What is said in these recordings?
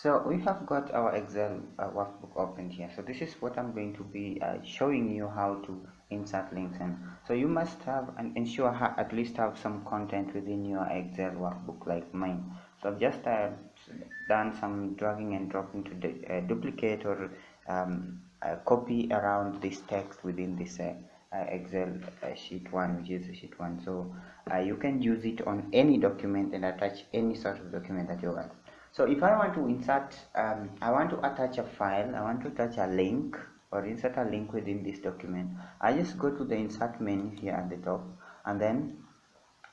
So we have got our Excel workbook opened here. So this is what I'm going to be showing you how to insert links in. So you must have and ensure at least have some content within your Excel workbook like mine. So I've just done some dragging and dropping to duplicate or copy around this text within this Excel sheet 1, which is sheet 1. So you can use it on any document and attach any sort of document that you want. So if I want to insert, I want to attach a file, I want to attach a link or insert a link within this document. I just go to the insert menu here at the top, and then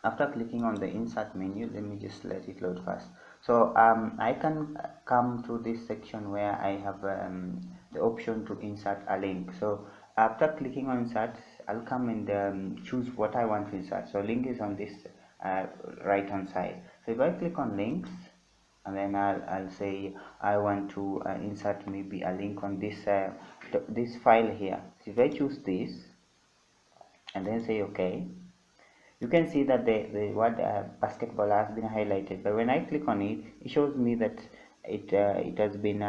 after clicking on the insert menu, let me just let it load first. So I can come to this section where I have the option to insert a link. So after clicking on insert, I'll come and choose what I want to insert. So link is on this right hand side. So if I click on links, and then I'll say I want to insert maybe a link on this file here. So if I choose this and then say OK, you can see that the word basketball has been highlighted, but when I click on it, it shows me that it has been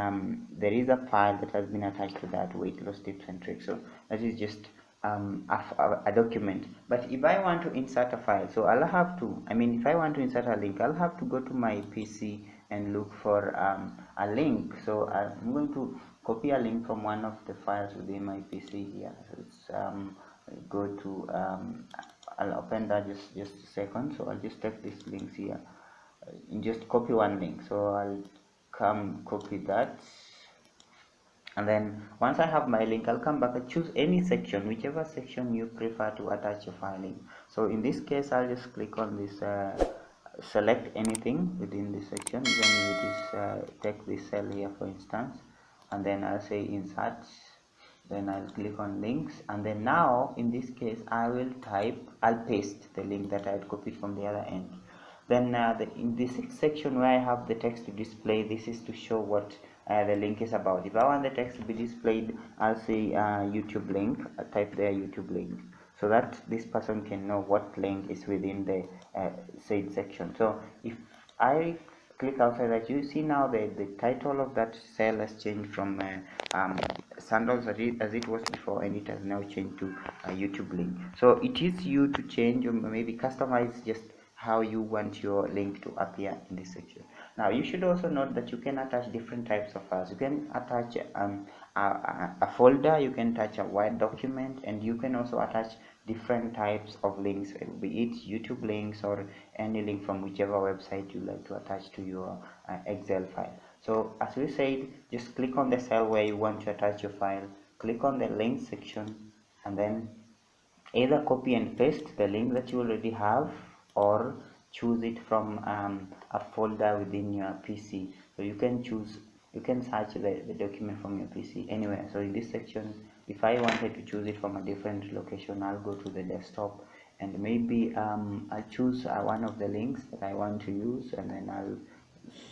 there is a file that has been attached to that, weight loss tips and tricks. So that is just a document. But if I want to insert a file, so I'll have to, if I want to insert a link, I'll have to go to my PC and look for a link. So I'm going to copy a link from one of the files within my PC here. So it's go to I'll open that just a second. So I'll just take these links here and just copy one link. So I'll come copy that, and then once I have my link, I'll come back and choose any section, whichever section you prefer to attach your file in. So in this case, I'll just click on this select anything within this section. Even if it is take this cell here for instance, and then I'll say insert, then I'll click on links, and then now in this case I'll paste the link that I had copied from the other end. Then in this section where I have the text to display, this is to show what the link is about. If I want the text to be displayed, I'll say YouTube link. I'll type there YouTube link, so that this person can know what link is within the said section. So if I click outside that, you see now the title of that cell has changed from sandals as it was before, and it has now changed to YouTube link. So it is you to change or maybe customize just how you want your link to appear in this section. Now you should also note that you can attach different types of files. You can attach a folder, you can attach a Word document, and you can also attach different types of links, be it YouTube links or any link from whichever website you like to attach to your Excel file. So as we said, just click on the cell where you want to attach your file, click on the link section, and then either copy and paste the link that you already have, or choose it from a folder within your PC. So you can search the document from your PC anywhere. So in this section, if I wanted to choose it from a different location, I'll go to the desktop, and maybe I'll choose one of the links that I want to use, and then I'll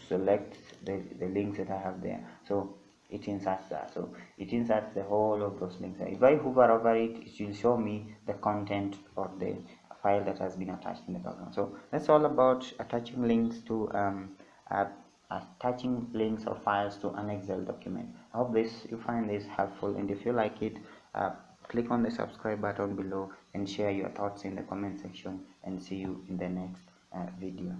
select the links that I have there. So it inserts that. So it inserts the whole of those links. If I hover over it, it will show me the content or the file that has been attached in the background. So that's all about attaching links to attaching links or files to an Excel document. I hope you find this helpful, and if you like it, click on the subscribe button below and share your thoughts in the comment section, and see you in the next video.